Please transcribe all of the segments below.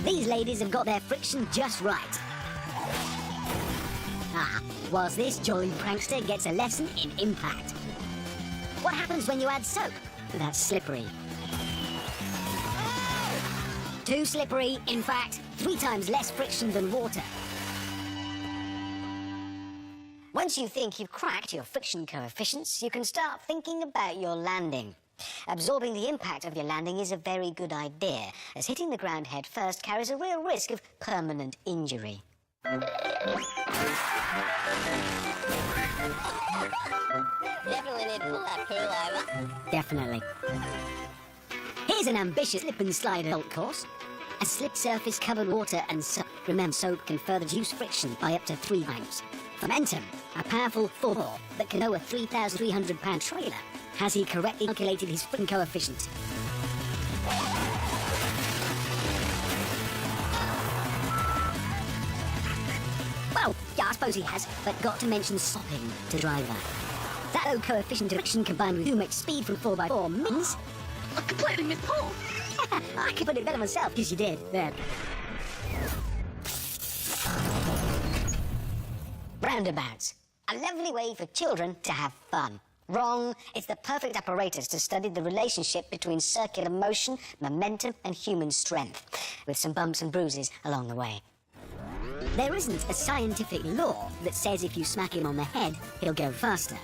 These ladies have got their friction just right. Whilst this jolly prankster gets a lesson in impact. What happens when you add soap? That's slippery. Too slippery, in fact, 3 times less friction than water. Once you think you've cracked your friction coefficients, you can start thinking about your landing. Absorbing the impact of your landing is a very good idea, as hitting the ground head first carries a real risk of permanent injury. Definitely need to pull that pool over. Definitely. Here's an ambitious slip and slide adult course. A slip surface covered water and soap. Remember, soap can further reduce friction by up to 3 times. Momentum, a powerful 4 that can tow a 3,300-pound trailer. Has he correctly calculated his friction coefficient? Well, yeah, I suppose he has, but got to mention stopping to driver. That low coefficient of friction combined with too much speed from 4x4 means... I completely missed Paul. I could put it better myself, because you did. There. Roundabouts. A lovely way for children to have fun. Wrong. It's the perfect apparatus to study the relationship between circular motion, momentum, and human strength, with some bumps and bruises along the way. There isn't a scientific law that says if you smack him on the head, he'll go faster.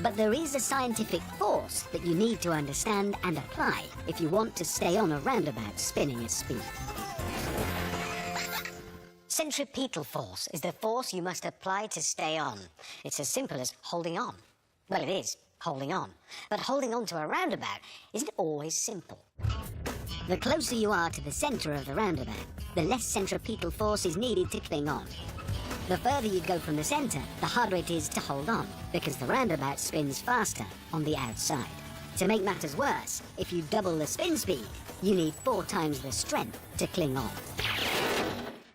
But there is a scientific force that you need to understand and apply if you want to stay on a roundabout spinning at speed. Centripetal force is the force you must apply to stay on. It's as simple as holding on. Well, it is, holding on. But holding on to a roundabout isn't always simple. The closer you are to the centre of the roundabout, the less centripetal force is needed to cling on. The further you go from the centre, the harder it is to hold on, because the roundabout spins faster on the outside. To make matters worse, if you double the spin speed, you need 4 times the strength to cling on.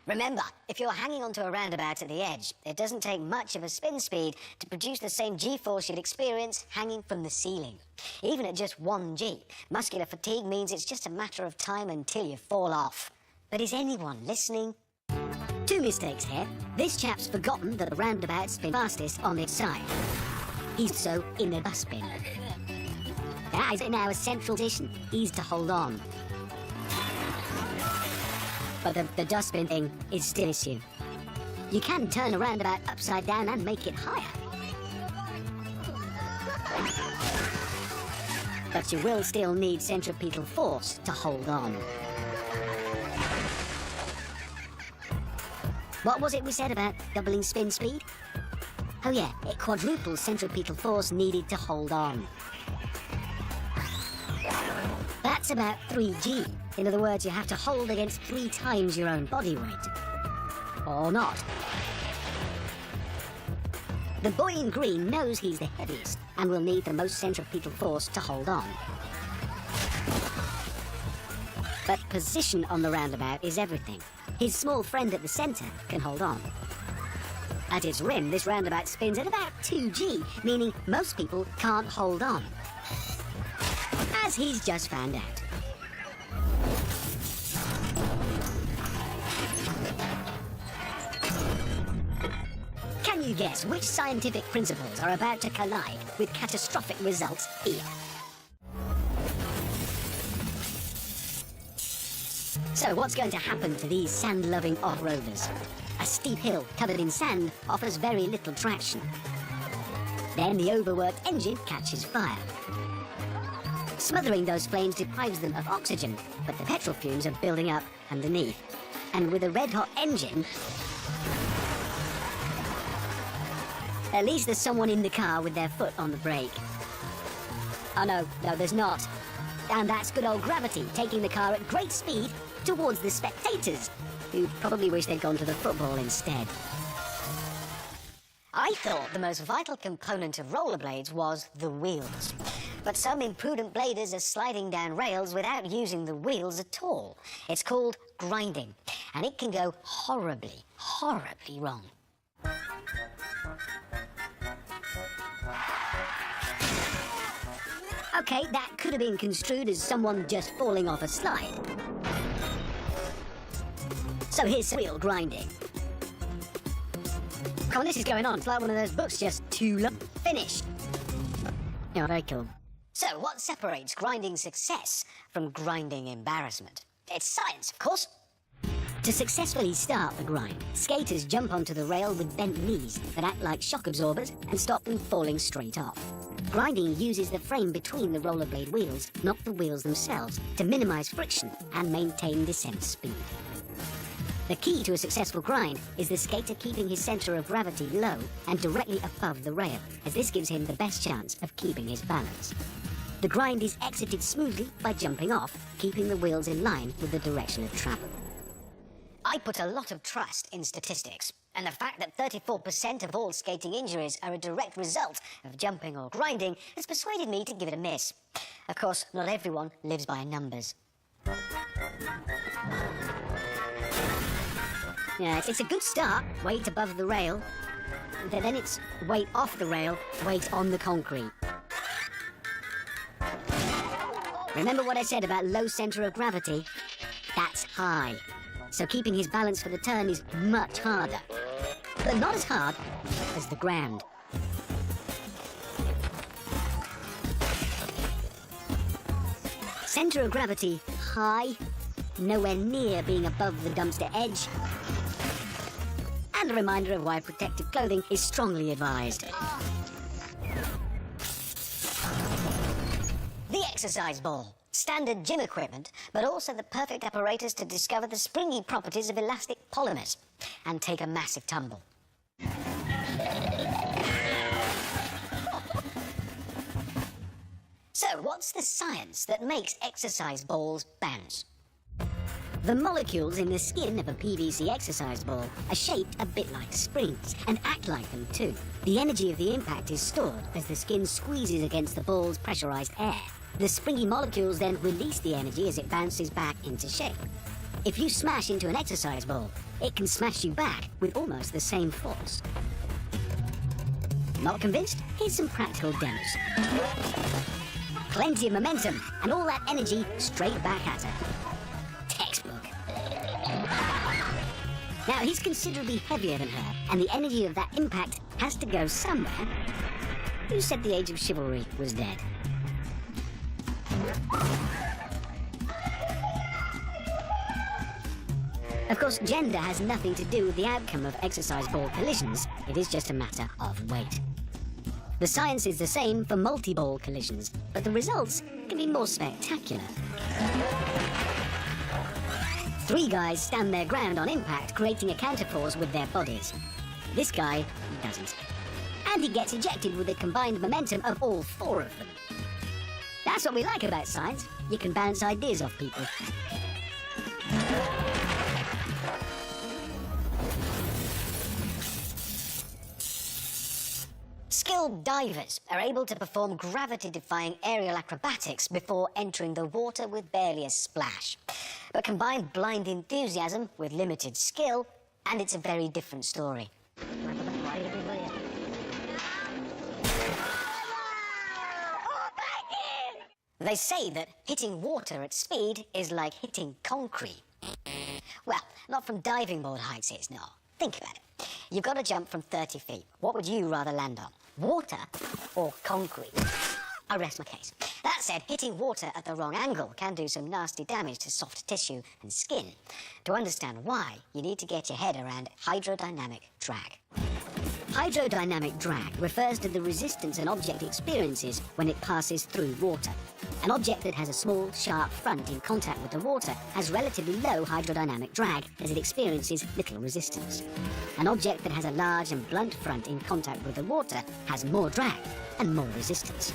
Remember, if you're hanging onto a roundabout at the edge, it doesn't take much of a spin speed to produce the same G-force you'd experience hanging from the ceiling. Even at just 1 G, muscular fatigue means it's just a matter of time until you fall off. But is anyone listening? 2 mistakes here. This chap's forgotten that the roundabout spins fastest on its side. He's so in the dustbin. That is now a central position. He's to hold on. But the dustbin thing is still an issue. You can turn a roundabout upside down and make it higher. But you will still need centripetal force to hold on. What was it we said about doubling spin speed? Oh yeah, it quadruples centripetal force needed to hold on. That's about 3G. In other words, you have to hold against 3 times your own body weight. Or not. The boy in green knows he's the heaviest and will need the most centripetal force to hold on. But position on the roundabout is everything. His small friend at the centre can hold on. At its rim, this roundabout spins at about 2G, meaning most people can't hold on. As he's just found out. Can you guess which scientific principles are about to collide with catastrophic results here? So what's going to happen to these sand-loving off-roaders? A steep hill covered in sand offers very little traction. Then the overworked engine catches fire. Smothering those flames deprives them of oxygen, but the petrol fumes are building up underneath. And with a red-hot engine... At least there's someone in the car with their foot on the brake. Oh no, there's not. And that's good old gravity taking the car at great speed towards the spectators, who probably wish they'd gone to the football instead. I thought the most vital component of rollerblades was the wheels. But some imprudent bladers are sliding down rails without using the wheels at all. It's called grinding, and it can go horribly, horribly wrong. Okay, that could have been construed as someone just falling off a slide. So here's real grinding. Come on, this is going on. It's like one of those books, just too long. Finished. Yeah, very cool. So what separates grinding success from grinding embarrassment? It's science, of course. To successfully start the grind, skaters jump onto the rail with bent knees that act like shock absorbers and stop them falling straight off. Grinding uses the frame between the rollerblade wheels, not the wheels themselves, to minimize friction and maintain descent speed. The key to a successful grind is the skater keeping his center of gravity low and directly above the rail, as this gives him the best chance of keeping his balance. The grind is exited smoothly by jumping off, keeping the wheels in line with the direction of travel. I put a lot of trust in statistics, and the fact that 34% of all skating injuries are a direct result of jumping or grinding has persuaded me to give it a miss. Of course, not everyone lives by numbers. Yeah, it's a good start, weight above the rail. Then it's weight off the rail, weight on the concrete. Remember what I said about low center of gravity? That's high. So keeping his balance for the turn is much harder. But not as hard as the ground. Center of gravity high, nowhere near being above the dumpster edge. And a reminder of why protective clothing is strongly advised. The exercise ball. Standard gym equipment, but also the perfect apparatus to discover the springy properties of elastic polymers and take a massive tumble. So, what's the science that makes exercise balls bounce? The molecules in the skin of a PVC exercise ball are shaped a bit like springs and act like them too. The energy of the impact is stored as the skin squeezes against the ball's pressurized air. The springy molecules then release the energy as it bounces back into shape. If you smash into an exercise ball, it can smash you back with almost the same force. Not convinced? Here's some practical demos. Plenty of momentum, and all that energy straight back at her. Textbook. Now, he's considerably heavier than her, and the energy of that impact has to go somewhere. Who said the age of chivalry was dead? Of course, gender has nothing to do with the outcome of exercise ball collisions. It is just a matter of weight. The science is the same for multi-ball collisions, but the results can be more spectacular. 3 guys stand their ground on impact, creating a counterforce with their bodies. This guy doesn't. And he gets ejected with the combined momentum of all 4 of them. That's what we like about science. You can bounce ideas off people. Skilled divers are able to perform gravity-defying aerial acrobatics before entering the water with barely a splash. But combine blind enthusiasm with limited skill, and it's a very different story. They say that hitting water at speed is like hitting concrete. Well, not from diving board heights it's not. Think about it. You've got to jump from 30 feet. What would you rather land on? Water or concrete? I rest my case. That said, hitting water at the wrong angle can do some nasty damage to soft tissue and skin. To understand why, you need to get your head around hydrodynamic drag. Hydrodynamic drag refers to the resistance an object experiences when it passes through water. An object that has a small, sharp front in contact with the water has relatively low hydrodynamic drag as it experiences little resistance. An object that has a large and blunt front in contact with the water has more drag and more resistance.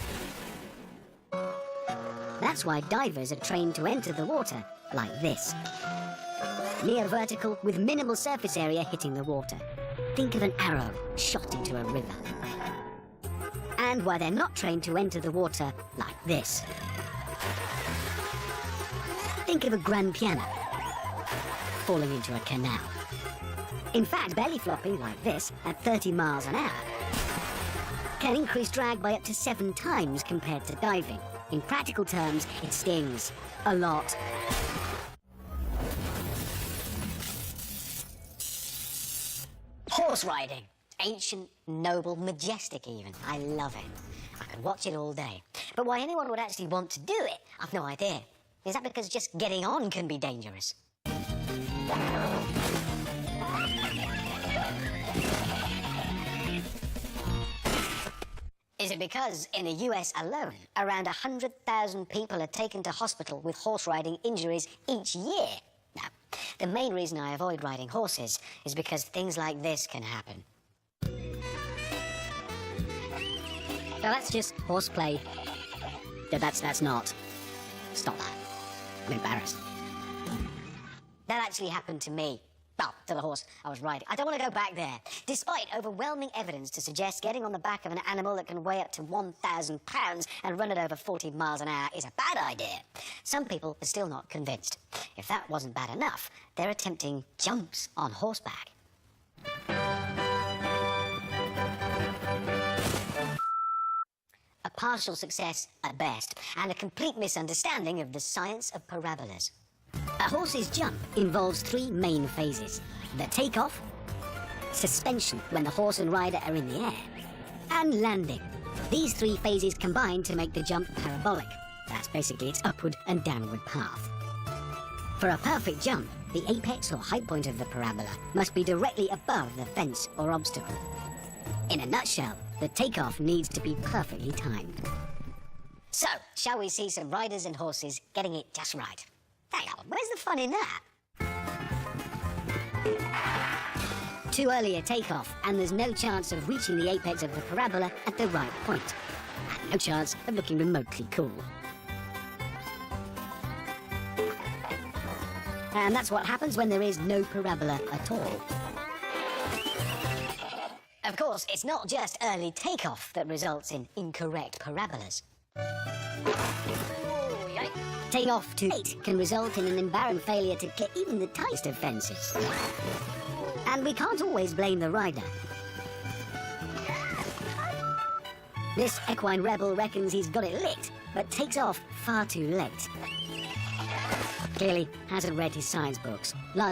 That's why divers are trained to enter the water like this. Near vertical with minimal surface area hitting the water. Think of an arrow shot into a river. And why they're not trained to enter the water like this. Think of a grand piano falling into a canal. In fact, belly flopping like this at 30 miles an hour can increase drag by up to 7 times compared to diving. In practical terms, it stings. A lot. Horse riding. Ancient, noble, majestic even. I love it. I could watch it all day. But why anyone would actually want to do it, I've no idea. Is that because just getting on can be dangerous? Is it because, in the US alone, around 100,000 people are taken to hospital with horse riding injuries each year? Now, the main reason I avoid riding horses is because things like this can happen. Now that's just horseplay. No, that's not. Stop that. I'm embarrassed. That actually happened to me. Well, to the horse I was riding. I don't want to go back there. Despite overwhelming evidence to suggest getting on the back of an animal that can weigh up to 1,000 pounds and run at over 40 miles an hour is a bad idea, some people are still not convinced. If that wasn't bad enough, they're attempting jumps on horseback. A partial success at best, and a complete misunderstanding of the science of parabolas. A horse's jump involves three main phases: the takeoff, suspension when the horse and rider are in the air, and landing. These three phases combine to make the jump parabolic. That's basically its upward and downward path. For a perfect jump, the apex or height point of the parabola must be directly above the fence or obstacle. In a nutshell, the takeoff needs to be perfectly timed. So, shall we see some riders and horses getting it just right? Hang on, where's the fun in that? Too early a takeoff, and there's no chance of reaching the apex of the parabola at the right point. And no chance of looking remotely cool. And that's what happens when there is no parabola at all. Of course, it's not just early takeoff that results in incorrect parabolas. Taking off too late can result in an embarrassing failure to clear even the tightest of fences. And we can't always blame the rider. This equine rebel reckons he's got it licked, but takes off far too late. Clearly hasn't read his science books. Large